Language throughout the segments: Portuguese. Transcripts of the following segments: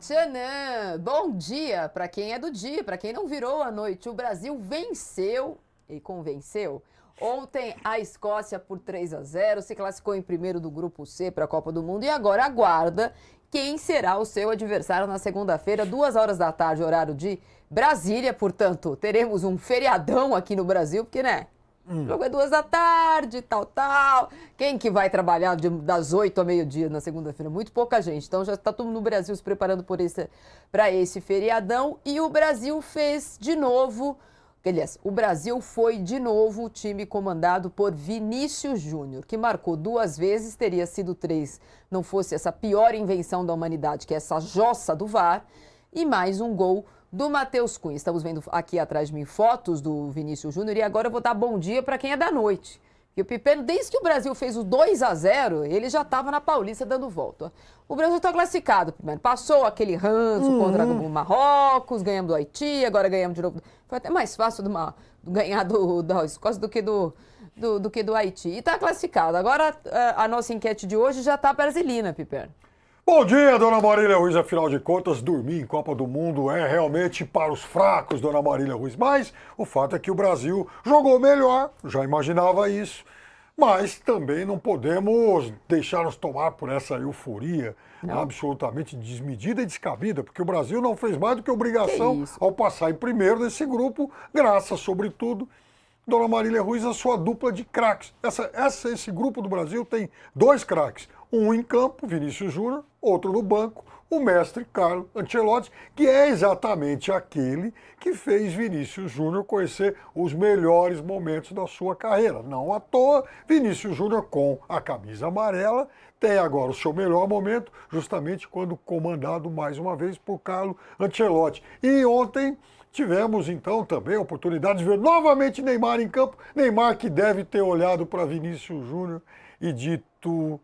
Tchanã! Bom dia para quem é do dia, para quem não virou a noite. O Brasil venceu e convenceu. Ontem a Escócia por 3-0 se classificou em primeiro do grupo C para a Copa do Mundo e agora aguarda quem será o seu adversário na segunda-feira, 2 horas da tarde, horário de Brasília. Portanto, teremos um feriadão aqui no Brasil, porque, né? O jogo é 2 da tarde, tal. Quem que vai trabalhar das 8 ao meio-dia na segunda-feira? Muito pouca gente. Então já está todo mundo no Brasil se preparando para esse feriadão. E o Brasil fez de novo... Aliás, o Brasil foi de novo o time comandado por Vinícius Júnior, que marcou 2 vezes, teria sido 3, não fosse essa pior invenção da humanidade, que é essa jossa do VAR, e mais um gol do Matheus Cunha. Estamos vendo aqui atrás de mim fotos do Vinícius Júnior e agora eu vou dar bom dia para quem é da noite. E o Pipeno, desde que o Brasil fez o 2-0, ele já estava na Paulista dando volta. O Brasil está classificado, Pipeno. Passou aquele ranço contra o Marrocos, ganhamos do Haiti, agora ganhamos de novo. Foi até mais fácil ganhar da Escócia do que do Haiti. E está classificado. Agora a nossa enquete de hoje já está brasilina, Pipeno. Bom dia, dona Marília Ruiz. Afinal de contas, dormir em Copa do Mundo é realmente para os fracos, dona Marília Ruiz. Mas o fato é que o Brasil jogou melhor, já imaginava isso. Mas também não podemos deixar-nos tomar por essa euforia absolutamente desmedida e descabida, porque o Brasil não fez mais do que obrigação ao passar em primeiro nesse grupo, graças, sobretudo, dona Marília Ruiz, a sua dupla de craques. Esse grupo do Brasil tem 2 craques. Um em campo, Vinícius Júnior, outro no banco, o mestre Carlo Ancelotti, que é exatamente aquele que fez Vinícius Júnior conhecer os melhores momentos da sua carreira. Não à toa, Vinícius Júnior, com a camisa amarela, tem agora o seu melhor momento, justamente quando comandado mais uma vez por Carlo Ancelotti. E ontem tivemos, então, também a oportunidade de ver novamente Neymar em campo. Neymar que deve ter olhado para Vinícius Júnior e dito...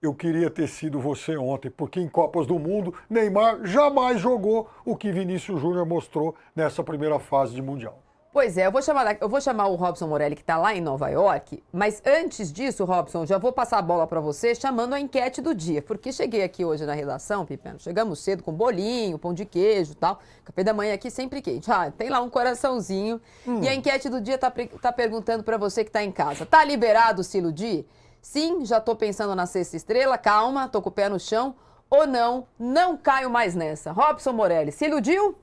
eu queria ter sido você ontem, porque em Copas do Mundo, Neymar jamais jogou o que Vinícius Júnior mostrou nessa primeira fase de Mundial. Pois é, eu vou chamar o Robson Morelli, que está lá em Nova York, mas antes disso, Robson, já vou passar a bola para você chamando a enquete do dia, porque cheguei aqui hoje na redação, Pipeno, chegamos cedo com bolinho, pão de queijo e tal, café da manhã aqui sempre quente. Tem lá um coraçãozinho, e a enquete do dia tá perguntando para você que está em casa, tá liberado se iludir? Sim, já tô pensando na 6ª estrela, calma, tô com o pé no chão, ou não caio mais nessa. Robson Morelli, se iludiu?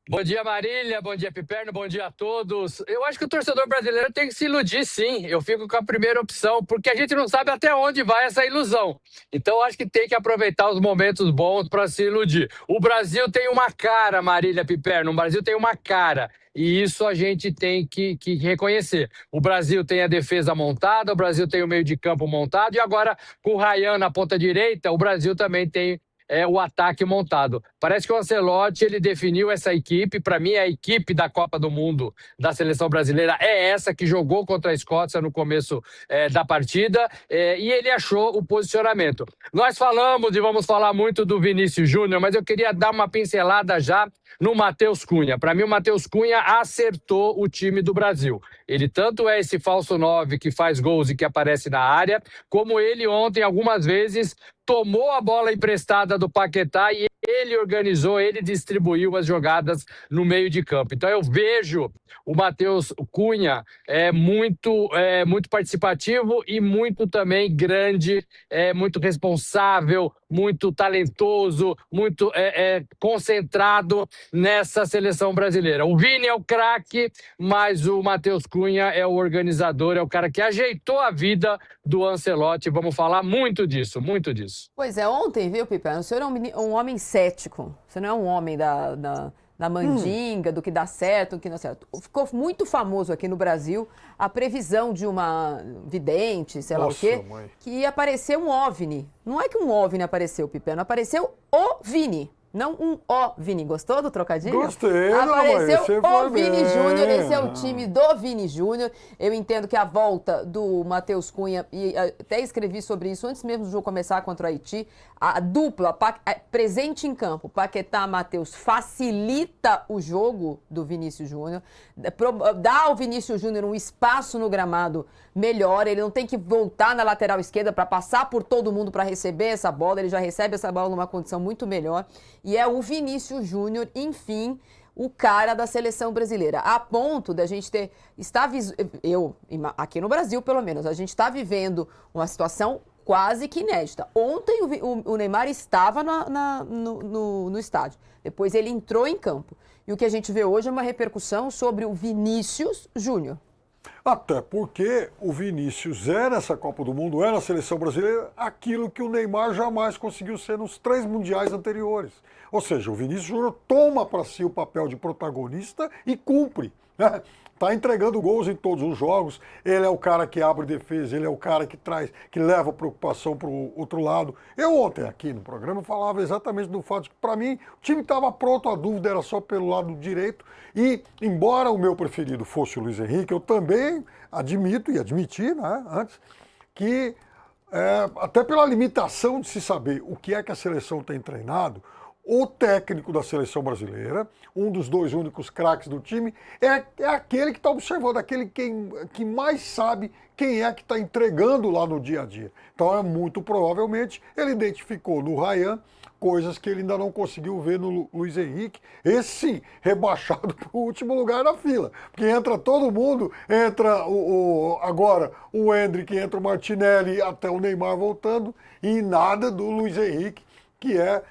Bom dia, Marília, bom dia, Piperno, bom dia a todos. Eu acho que o torcedor brasileiro tem que se iludir, sim. Eu fico com a primeira opção, porque a gente não sabe até onde vai essa ilusão. Então, eu acho que tem que aproveitar os momentos bons para se iludir. O Brasil tem uma cara, Marília, Piperno, o Brasil tem uma cara. E isso a gente tem que reconhecer. O Brasil tem a defesa montada, o Brasil tem o meio de campo montado, e agora, com o Ryan na ponta direita, o Brasil também tem o ataque montado. Parece que o Ancelotti ele definiu essa equipe. Para mim, a equipe da Copa do Mundo da seleção brasileira é essa que jogou contra a Escócia no começo da partida, e ele achou o posicionamento. Nós falamos e vamos falar muito do Vinícius Júnior, mas eu queria dar uma pincelada já no Matheus Cunha. Para mim, o Matheus Cunha acertou o time do Brasil. Ele tanto é esse falso 9 que faz gols e que aparece na área, como ele ontem, algumas vezes, tomou a bola emprestada do Paquetá e ele organizou, ele distribuiu as jogadas no meio de campo. Então eu vejo o Matheus Cunha muito participativo e muito também grande, muito responsável, muito talentoso, muito concentrado nessa seleção brasileira. O Vini é o craque, mas o Matheus Cunha é o organizador, é o cara que ajeitou a vida do Ancelotti. Vamos falar muito disso, muito disso. Pois é, ontem, viu, Pipeno, o senhor é um homem cético, você não é um homem da mandinga, do que dá certo, do que não dá certo. Ficou muito famoso aqui no Brasil a previsão de uma vidente, sei lá o quê, que ia aparecer um OVNI. Não é que um OVNI apareceu, Pipeno, apareceu o Vini. Não um O Vini. Gostou do trocadilho? Gostei, Apareceu o Vini bem. Júnior, esse é o time do Vini Júnior. Eu entendo que a volta do Matheus Cunha, e até escrevi sobre isso antes mesmo do jogo começar contra o Haiti, a dupla presente em campo, Paquetá, Matheus, facilita o jogo do Vinícius Júnior, dá ao Vinícius Júnior um espaço no gramado melhor, ele não tem que voltar na lateral esquerda para passar por todo mundo para receber essa bola, ele já recebe essa bola numa condição muito melhor. E é o Vinícius Júnior, enfim, o cara da seleção brasileira. A ponto da gente aqui no Brasil pelo menos, a gente está vivendo uma situação quase que inédita. Ontem o Neymar estava no estádio, depois ele entrou em campo. E o que a gente vê hoje é uma repercussão sobre o Vinícius Júnior. Até porque o Vinícius é nessa Copa do Mundo, é na seleção brasileira, aquilo que o Neymar jamais conseguiu ser nos 3 mundiais anteriores. Ou seja, o Vinícius Júnior toma para si o papel de protagonista e cumpre, né? Está entregando gols em todos os jogos, ele é o cara que abre defesa, ele é o cara que leva a preocupação para o outro lado. Eu ontem aqui no programa falava exatamente do fato de que, para mim, o time estava pronto, a dúvida era só pelo lado direito. E, embora o meu preferido fosse o Luiz Henrique, eu também admito, e admiti, né, antes, que até pela limitação de se saber o que é que a seleção tem treinado, o técnico da seleção brasileira, um dos 2 únicos craques do time, é aquele que está observando, aquele que mais sabe quem é que está entregando lá no dia a dia. Então, muito provavelmente, ele identificou no Ryan coisas que ele ainda não conseguiu ver no Luiz Henrique. Esse sim, rebaixado para o último lugar na fila. Porque entra todo mundo, entra agora o Endrick, entra o Martinelli, até o Neymar voltando, e nada do Luiz Henrique, que é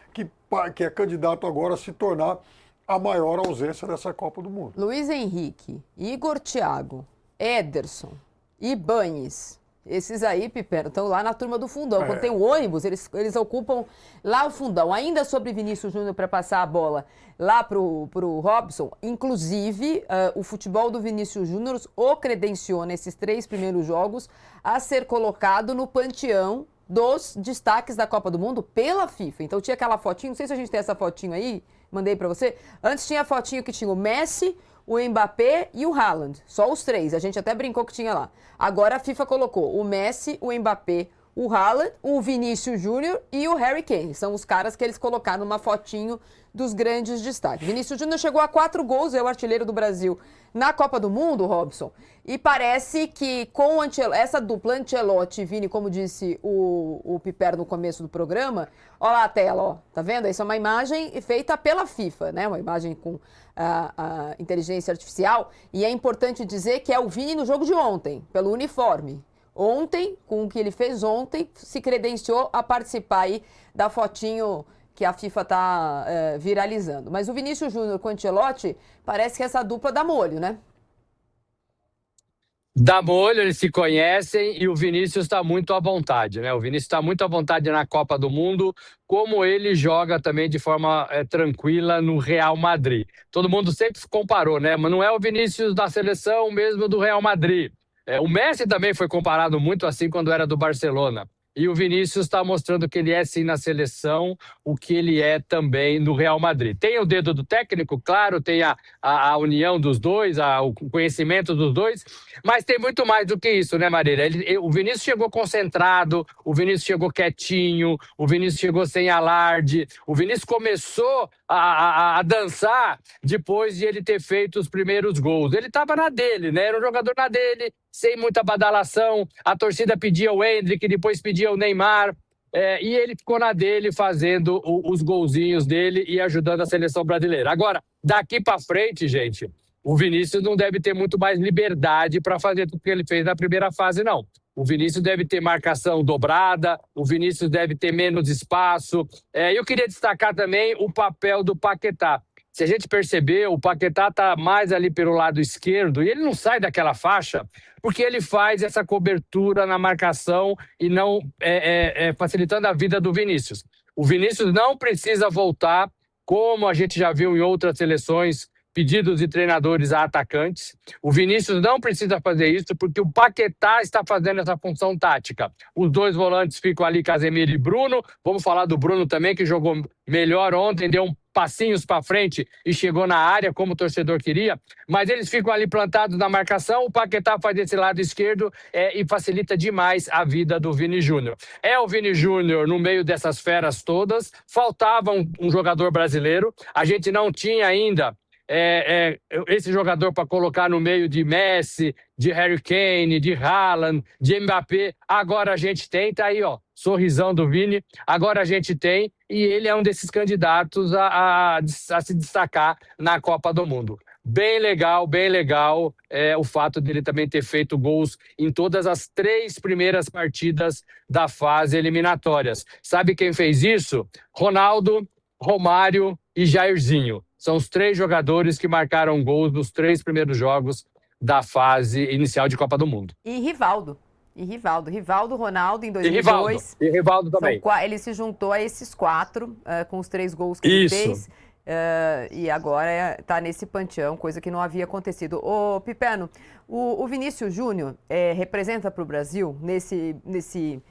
candidato agora a se tornar a maior ausência dessa Copa do Mundo. Luiz Henrique, Igor Thiago, Ederson, Ibañez, esses aí, Pipero, estão lá na turma do fundão. Quando tem o ônibus, eles ocupam lá o fundão. Ainda sobre Vinícius Júnior para passar a bola lá pro Robson, inclusive o futebol do Vinícius Júnior o credenciou nesses 3 primeiros jogos a ser colocado no panteão dos destaques da Copa do Mundo pela FIFA. Então tinha aquela fotinho, não sei se a gente tem essa fotinho aí, mandei pra você. Antes tinha a fotinho que tinha o Messi, o Mbappé e o Haaland. Só os 3, a gente até brincou que tinha lá. Agora a FIFA colocou o Messi, o Mbappé, o Haaland, o Vinícius Júnior e o Harry Kane. São os caras que eles colocaram numa fotinho dos grandes destaques. Vinícius Júnior chegou a 4 gols, é o artilheiro do Brasil na Copa do Mundo, Robson. E parece que com essa dupla Ancelotti e Vini, como disse o Piper no começo do programa, ó lá a tela, ó, tá vendo? Essa é uma imagem feita pela FIFA, né? Uma imagem com a inteligência artificial. E é importante dizer que é o Vini no jogo de ontem, pelo uniforme. Ontem, com o que ele fez ontem, se credenciou a participar aí da fotinho que a FIFA está viralizando. Mas o Vinícius Júnior com o Ancelotti, parece que essa dupla dá molho, né? Dá molho, eles se conhecem e o Vinícius está muito à vontade, né? O Vinícius está muito à vontade na Copa do Mundo, como ele joga também de forma tranquila no Real Madrid. Todo mundo sempre comparou, né? Mas não é o Vinícius da seleção mesmo do Real Madrid. O Messi também foi comparado muito assim quando era do Barcelona. E o Vinícius está mostrando que ele é sim na seleção, o que ele é também no Real Madrid. Tem o dedo do técnico, claro, tem a união dos dois, o conhecimento dos dois, mas tem muito mais do que isso, né, Marília? O Vinícius chegou concentrado, o Vinícius chegou quietinho, o Vinícius chegou sem alarde, o Vinícius começou a dançar depois de ele ter feito os primeiros gols. Ele estava na dele, né? Era um jogador na dele, sem muita badalação. A torcida pedia o Endrick, depois pedia o Neymar. E ele ficou na dele, fazendo os golzinhos dele e ajudando a seleção brasileira. Agora, daqui para frente, gente, o Vinícius não deve ter muito mais liberdade para fazer tudo que ele fez na primeira fase, não. O Vinícius deve ter marcação dobrada, o Vinícius deve ter menos espaço. Eu queria destacar também o papel do Paquetá. Se a gente perceber, o Paquetá está mais ali pelo lado esquerdo e ele não sai daquela faixa porque ele faz essa cobertura na marcação e não facilitando a vida do Vinícius. O Vinícius não precisa voltar, como a gente já viu em outras seleções, pedidos de treinadores a atacantes. O Vinícius não precisa fazer isso porque o Paquetá está fazendo essa função tática. Os dois volantes ficam ali, Casemiro e Bruno. Vamos falar do Bruno também, que jogou melhor ontem, deu passinhos para frente e chegou na área como o torcedor queria, mas eles ficam ali plantados na marcação, o Paquetá faz esse lado esquerdo e facilita demais a vida do Vini Júnior. É o Vini Júnior no meio dessas feras todas, faltava um jogador brasileiro, a gente não tinha ainda esse jogador para colocar no meio de Messi, de Harry Kane, de Haaland, de Mbappé. Agora a gente tem, tá aí, ó, sorrisão do Vini. Agora a gente tem, e ele é um desses candidatos a se destacar na Copa do Mundo. Bem legal o fato dele também ter feito gols em todas as 3 primeiras partidas da fase eliminatórias. Sabe quem fez isso? Ronaldo, Romário e Jairzinho. São os 3 jogadores que marcaram gols nos 3 primeiros jogos da fase inicial de Copa do Mundo. E Rivaldo, Ronaldo em 2002. E Rivaldo também. Ele se juntou a esses 4 com os 3 gols que ele fez. E agora está nesse panteão, coisa que não havia acontecido. Ô, Pipeno, o Vinícius Júnior representa para o Brasil nesse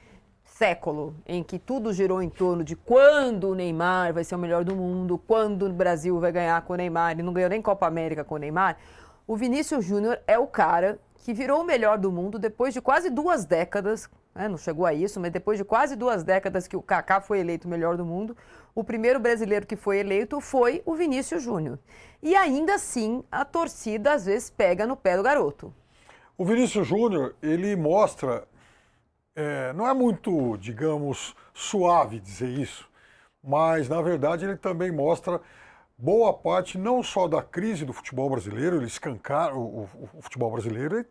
século em que tudo girou em torno de quando o Neymar vai ser o melhor do mundo, quando o Brasil vai ganhar com o Neymar, ele não ganhou nem Copa América com o Neymar. O Vinícius Júnior é o cara que virou o melhor do mundo depois de quase 2 décadas, né? Não chegou a isso, mas depois de quase 2 décadas que o Kaká foi eleito o melhor do mundo, o primeiro brasileiro que foi eleito foi o Vinícius Júnior. E ainda assim, a torcida às vezes pega no pé do garoto. O Vinícius Júnior, ele mostra... não é muito, digamos, suave dizer isso, mas, na verdade, ele também mostra boa parte não só da crise do futebol brasileiro, ele escancara, o futebol brasileiro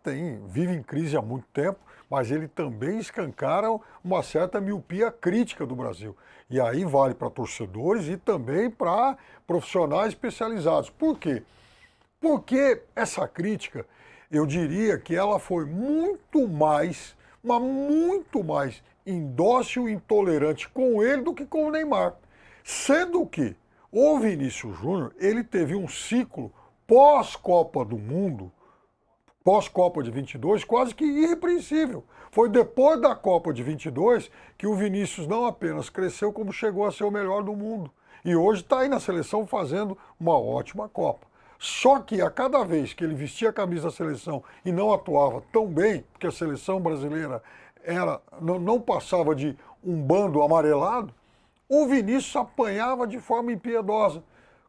vive em crise há muito tempo, mas ele também escancara uma certa miopia crítica do Brasil. E aí vale para torcedores e também para profissionais especializados. Por quê? Porque essa crítica, eu diria que ela foi muito mais indócil e intolerante com ele do que com o Neymar. Sendo que o Vinícius Júnior, ele teve um ciclo pós-Copa do Mundo, pós-Copa de 22, quase que irrepreensível. Foi depois da Copa de 22 que o Vinícius não apenas cresceu, como chegou a ser o melhor do mundo. E hoje está aí na seleção fazendo uma ótima Copa. Só que a cada vez que ele vestia a camisa da seleção e não atuava tão bem, porque a seleção brasileira não passava de um bando amarelado, o Vinícius apanhava de forma impiedosa.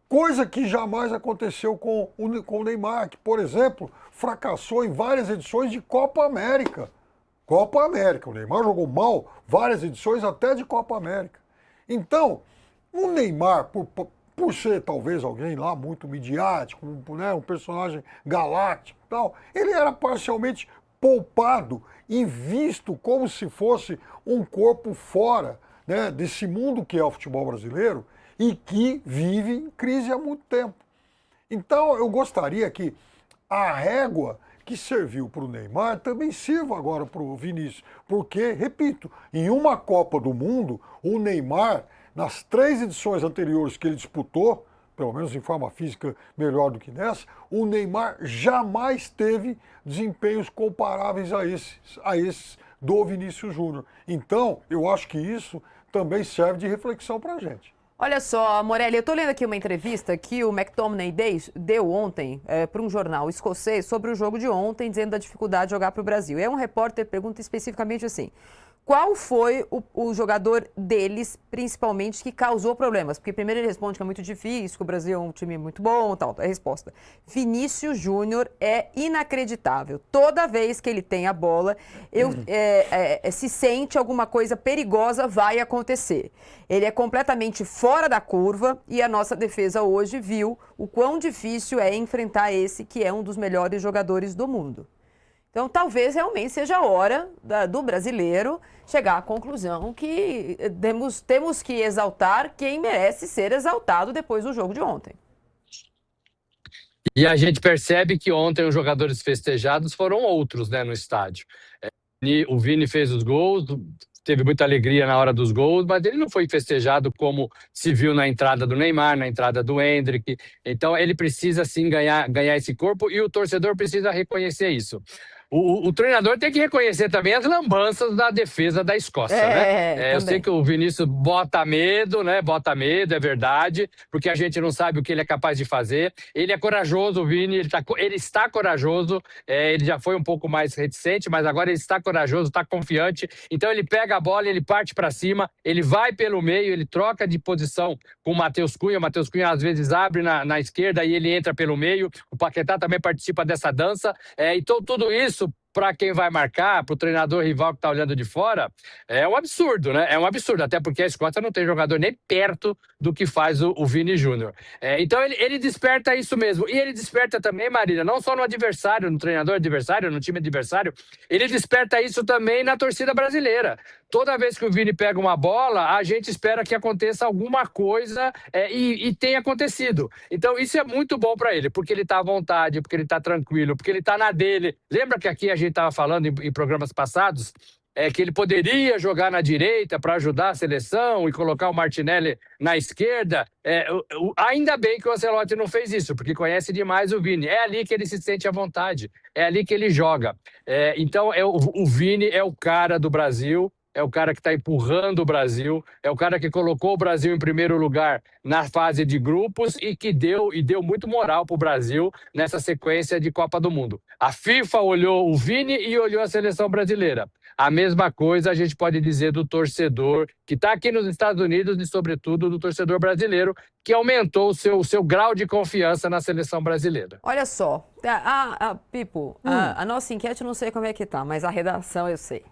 Coisa que jamais aconteceu com o Neymar, que, por exemplo, fracassou em várias edições de Copa América. Copa América. O Neymar jogou mal várias edições até de Copa América. Então, o Neymar, por ser talvez alguém lá muito midiático, né, um personagem galáctico e tal, ele era parcialmente poupado e visto como se fosse um corpo fora, né, desse mundo que é o futebol brasileiro e que vive em crise há muito tempo. Então eu gostaria que a régua que serviu para o Neymar também sirva agora para o Vinícius, porque, repito, em uma Copa do Mundo, o Neymar, nas 3 edições anteriores que ele disputou, pelo menos em forma física melhor do que nessa, o Neymar jamais teve desempenhos comparáveis a esses do Vinícius Júnior. Então, eu acho que isso também serve de reflexão para a gente. Olha só, Morelli, eu estou lendo aqui uma entrevista que o McTominay deu ontem para um jornal escocês sobre o jogo de ontem, dizendo da dificuldade de jogar para o Brasil. E aí um repórter pergunta especificamente assim: qual foi o jogador deles, principalmente, que causou problemas? Porque primeiro ele responde que é muito difícil, que o Brasil é um time muito bom, tal. A resposta: Vinícius Júnior é inacreditável. Toda vez que ele tem a bola, se sente alguma coisa perigosa vai acontecer. Ele é completamente fora da curva e a nossa defesa hoje viu o quão difícil é enfrentar esse que é um dos melhores jogadores do mundo. Então, talvez realmente seja a hora do brasileiro chegar à conclusão que temos que exaltar quem merece ser exaltado depois do jogo de ontem. E a gente percebe que ontem os jogadores festejados foram outros, né, no estádio. O Vini fez os gols, teve muita alegria na hora dos gols, mas ele não foi festejado como se viu na entrada do Neymar, na entrada do Endrick. Então ele precisa sim ganhar esse corpo e o torcedor precisa reconhecer isso. O treinador tem que reconhecer também as lambanças da defesa da Escócia, né? Eu sei que o Vinícius bota medo, né? Bota medo, é verdade, porque a gente não sabe o que ele é capaz de fazer. Ele é corajoso, o Vini, ele está corajoso, ele já foi um pouco mais reticente, mas agora ele está corajoso, está confiante. Então ele pega a bola, ele parte para cima, ele vai pelo meio, ele troca de posição com o Matheus Cunha. O Matheus Cunha às vezes abre na esquerda e ele entra pelo meio. O Paquetá também participa dessa dança. Então tudo isso, para quem vai marcar, para o treinador rival que está olhando de fora, é um absurdo, né? É um absurdo, até porque a Escócia não tem jogador nem perto do que faz o Vini Júnior. Então ele desperta isso mesmo. E ele desperta também, Marília, não só no adversário, no treinador adversário, no time adversário, ele desperta isso também na torcida brasileira. Toda vez que o Vini pega uma bola, a gente espera que aconteça alguma coisa e tem acontecido. Então isso é muito bom para ele, porque ele está à vontade, porque ele está tranquilo, porque ele está na dele. Lembra que aqui a gente estava falando em programas passados que ele poderia jogar na direita para ajudar a seleção e colocar o Martinelli na esquerda? Ainda bem que o Ancelotti não fez isso, porque conhece demais o Vini. É ali que ele se sente à vontade, é ali que ele joga. Então o Vini é o cara do Brasil, é o cara que está empurrando o Brasil, é o cara que colocou o Brasil em primeiro lugar na fase de grupos e que deu muito moral para o Brasil nessa sequência de Copa do Mundo. A FIFA olhou o Vini e olhou a seleção brasileira. A mesma coisa a gente pode dizer do torcedor que está aqui nos Estados Unidos e, sobretudo, do torcedor brasileiro, que aumentou o seu grau de confiança na seleção brasileira. Olha só, Pipo, a nossa enquete eu não sei como é que tá, mas a redação eu sei.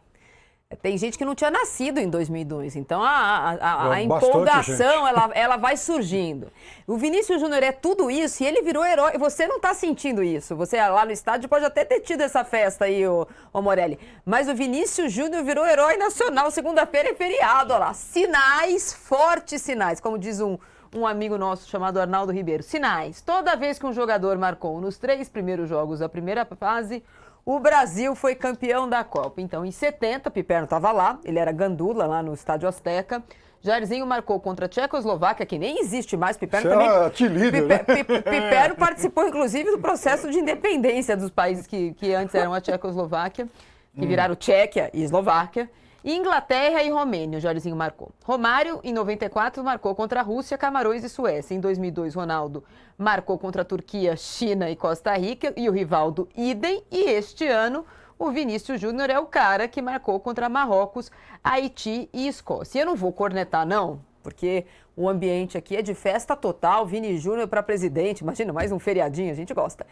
Tem gente que não tinha nascido em 2002, então a empolgação ela vai surgindo. O Vinícius Júnior é tudo isso e ele virou herói. Você não está sentindo isso. Você lá no estádio pode até ter tido essa festa aí, ô Morelli. Mas o Vinícius Júnior virou herói nacional. Segunda-feira é feriado, olha lá. Sinais, fortes sinais, como diz um amigo nosso chamado Arnaldo Ribeiro. Sinais. Toda vez que um jogador marcou nos 3 primeiros jogos da primeira fase, o Brasil foi campeão da Copa. Então, em 70, Piperno estava lá, ele era gandula lá no Estádio Azteca. Jairzinho marcou contra a Tchecoslováquia, que nem existe mais. Piperno Piperno participou, inclusive, do processo de independência dos países que antes eram a Tchecoslováquia, que viraram Tchequia e Eslováquia. Inglaterra e Romênia, o Jairzinho marcou. Romário, em 94, marcou contra a Rússia, Camarões e Suécia. Em 2002, Ronaldo marcou contra a Turquia, China e Costa Rica. E o Rivaldo, idem. E este ano, o Vinícius Júnior é o cara que marcou contra Marrocos, Haiti e Escócia. E eu não vou cornetar, não, porque o ambiente aqui é de festa total. Vini Júnior para presidente, imagina, mais um feriadinho, a gente gosta.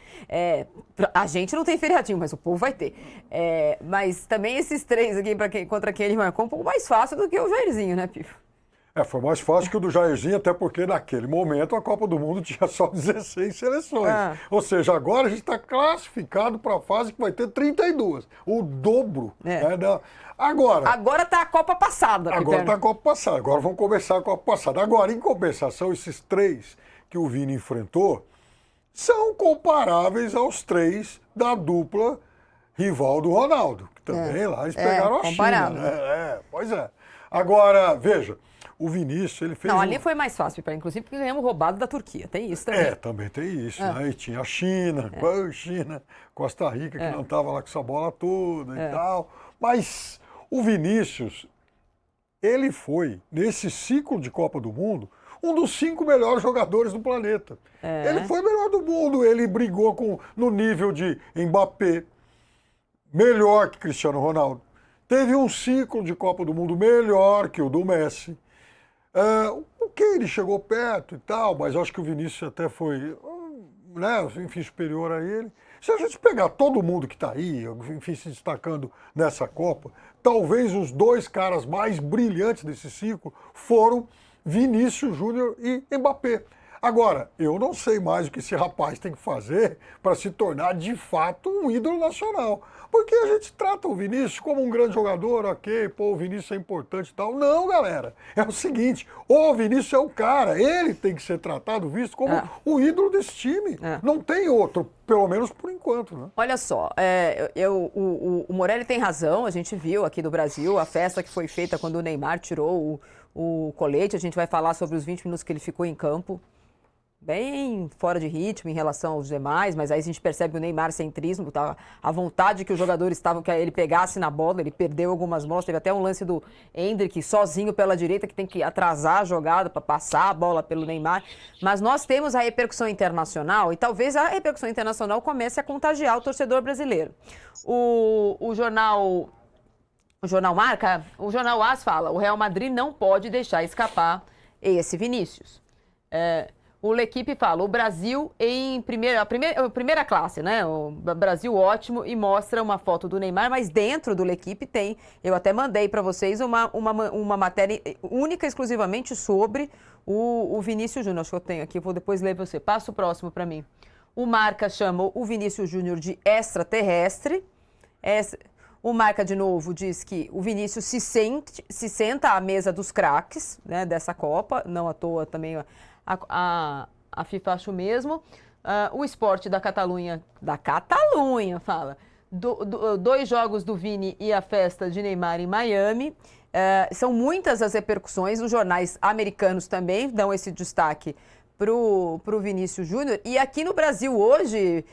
A gente não tem feriadinho, mas o povo vai ter. Mas também esses 3 aqui, contra quem ele marcou, um pouco mais fácil do que o Jairzinho, né, Pifo? Foi mais fácil que o do Jairzinho, até porque naquele momento a Copa do Mundo tinha só 16 seleções. Ou seja, agora a gente está classificado para a fase que vai ter 32, o dobro. Agora está a Copa passada. Agora está a Copa passada, agora vamos começar a Copa passada. Agora, em compensação, esses 3 que o Vini enfrentou são comparáveis aos 3 da dupla Rivaldo-Ronaldo, que também lá eles pegaram a China. Né? Pois é. Agora, veja, o Vinícius, ele fez... ali foi mais fácil, inclusive porque ganhamos roubado da Turquia, tem isso também. Também tem isso, né? E tinha a China, Costa Rica, que não estava lá com essa bola toda e tal. Mas o Vinícius, ele foi, nesse ciclo de Copa do Mundo, um dos 5 melhores jogadores do planeta. Ele foi o melhor do mundo, ele brigou no nível de Mbappé, melhor que Cristiano Ronaldo. Teve um ciclo de Copa do Mundo melhor que o do Messi. Ele chegou perto e tal, mas acho que o Vinícius até foi, superior a ele. Se a gente pegar todo mundo que está aí, enfim, se destacando nessa Copa, talvez os 2 caras mais brilhantes desse ciclo foram Vinícius Júnior e Mbappé. Agora, eu não sei mais o que esse rapaz tem que fazer para se tornar de fato um ídolo nacional. Porque a gente trata o Vinícius como um grande jogador, ok, pô, o Vinícius é importante e tal. Não, galera, é o seguinte, o Vinícius é o cara, ele tem que ser tratado, visto como o ídolo desse time. Não tem outro, pelo menos por enquanto, né? Olha só, o Morelli tem razão, a gente viu aqui do Brasil a festa que foi feita quando o Neymar tirou o colete, a gente vai falar sobre os 20 minutos que ele ficou em campo. Bem fora de ritmo em relação aos demais, mas aí a gente percebe o Neymar centrismo, tá? A vontade que os jogadores estavam que ele pegasse na bola, ele perdeu algumas bolas, teve até um lance do Endrick sozinho pela direita, que tem que atrasar a jogada para passar a bola pelo Neymar. Mas nós temos a repercussão internacional e talvez a repercussão internacional comece a contagiar o torcedor brasileiro. O jornal Marca, o jornal AS fala, o Real Madrid não pode deixar escapar esse Vinícius. O L'Equipe fala, o Brasil em primeira classe, né? O Brasil ótimo, e mostra uma foto do Neymar, mas dentro do L'Equipe tem, eu até mandei para vocês uma matéria única, exclusivamente sobre o Vinícius Júnior. Acho que eu tenho aqui, vou depois ler você. Passa o próximo para mim. O Marca chama o Vinícius Júnior de extraterrestre. O Marca, de novo, diz que o Vinícius se senta à mesa dos craques, né, dessa Copa, não à toa também a FIFA acha o mesmo. O Esporte da Catalunha fala, 2 jogos do Vini e a festa de Neymar em Miami. São muitas as repercussões, os jornais americanos também dão esse destaque pro Vinícius Júnior. E aqui no Brasil hoje,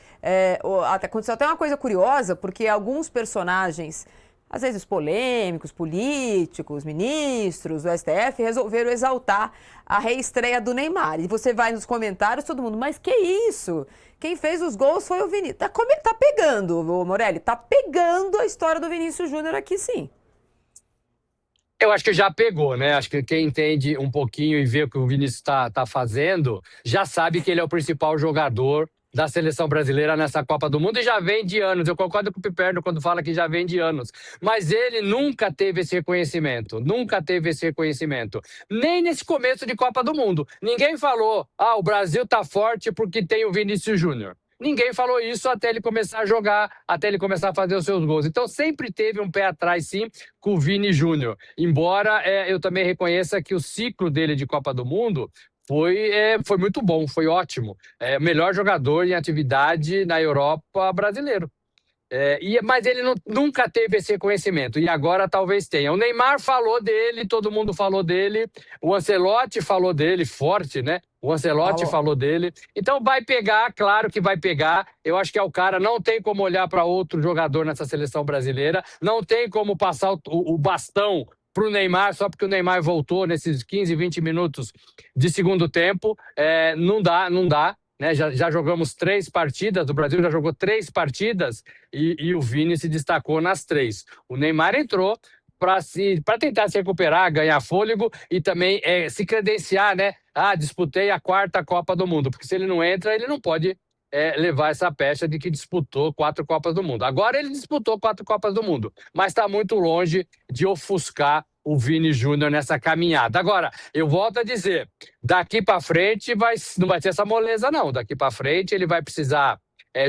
aconteceu até uma coisa curiosa, porque alguns personagens, às vezes polêmicos, políticos, ministros do STF, resolveram exaltar a reestreia do Neymar. E você vai nos comentários, todo mundo, mas que isso? Quem fez os gols foi o Vinícius. Tá pegando, Morelli, tá pegando a história do Vinícius Júnior aqui, sim. Eu acho que já pegou, né? Acho que quem entende um pouquinho e vê o que o Vinícius está fazendo, já sabe que ele é o principal jogador da seleção brasileira nessa Copa do Mundo, e já vem de anos. Eu concordo com o Piperno quando fala que já vem de anos. Mas ele nunca teve esse reconhecimento. Nem nesse começo de Copa do Mundo. Ninguém falou, o Brasil tá forte porque tem o Vinícius Júnior. Ninguém falou isso até ele começar a jogar, até ele começar a fazer os seus gols. Então sempre teve um pé atrás, sim, com o Vini Júnior. Embora eu também reconheça que o ciclo dele de Copa do Mundo foi muito bom, foi ótimo. Melhor jogador em atividade na Europa brasileiro. Mas ele nunca teve esse reconhecimento, e agora talvez tenha. O Neymar falou dele, todo mundo falou dele, o Ancelotti falou dele, forte, né? O Ancelotti falou dele. Então vai pegar, claro que vai pegar. Eu acho que é o cara, não tem como olhar para outro jogador nessa seleção brasileira, não tem como passar o bastão para o Neymar, só porque o Neymar voltou nesses 15, 20 minutos de segundo tempo. Não dá. Né? Já jogamos 3 partidas, o Brasil já jogou 3 partidas e o Vini se destacou nas 3. O Neymar entrou para tentar se recuperar, ganhar fôlego e também se credenciar, né? Disputei a 4ª Copa do Mundo, porque se ele não entra, ele não pode levar essa pecha de que disputou 4 Copas do Mundo. Agora ele disputou 4 Copas do Mundo, mas está muito longe de ofuscar o Vini Júnior nessa caminhada. Agora, eu volto a dizer, daqui para frente não vai ter essa moleza, não. Daqui para frente ele vai precisar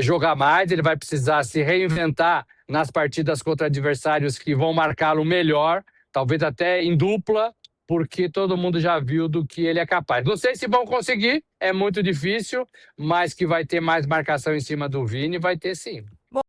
jogar mais, ele vai precisar se reinventar nas partidas contra adversários que vão marcá-lo melhor, talvez até em dupla, porque todo mundo já viu do que ele é capaz. Não sei se vão conseguir, é muito difícil, mas que vai ter mais marcação em cima do Vini, vai ter sim.